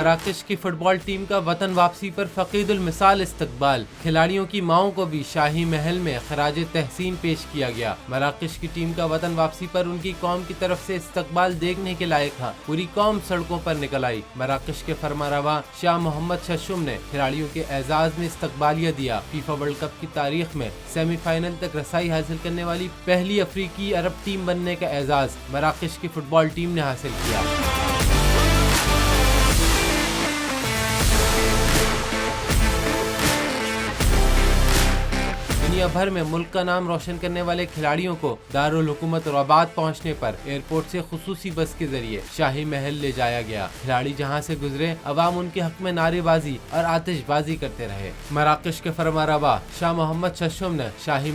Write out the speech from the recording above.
मराकश की football team का वतन वापसी पर फकीदुल मिसाल इस्तकबाल। खिलाड़ियों की माओं को भी शाही महल में खराज तहसीन पेश किया गया। मराकश की टीम का वतन वापसी पर उनकी कौम की तरफ से इस्तकबाल देखने के लायक था। पूरी कौम सड़कों पर निकल आई। मराकश के फरमारवा शाह मोहम्मद शशुम ने खिलाड़ियों के एजाज में इस्तकबालिया दिया। फीफा वर्ल्ड कप की तारीख में सेमीफाइनल तक रसाई हासिल करने वाली पहली अफ्रीकी अरब टीम बनने का एजाज मराकश की फुटबॉल टीम ने हासिल किया। दुनिया भर में मुल्क का नाम रोशन करने वाले खिलाड़ियों को दारुल हुकूमत रबात पहुंचने पर एयरपोर्ट से खुसूसी बस के जरिए शाही महल ले जाया गया। खिलाड़ी जहां से गुजरे अवाम उनके हक में नारेबाजी और आतिशबाजी करते रहे। मराकश के फरमारवा शाह मोहम्मद शशुम ने शाही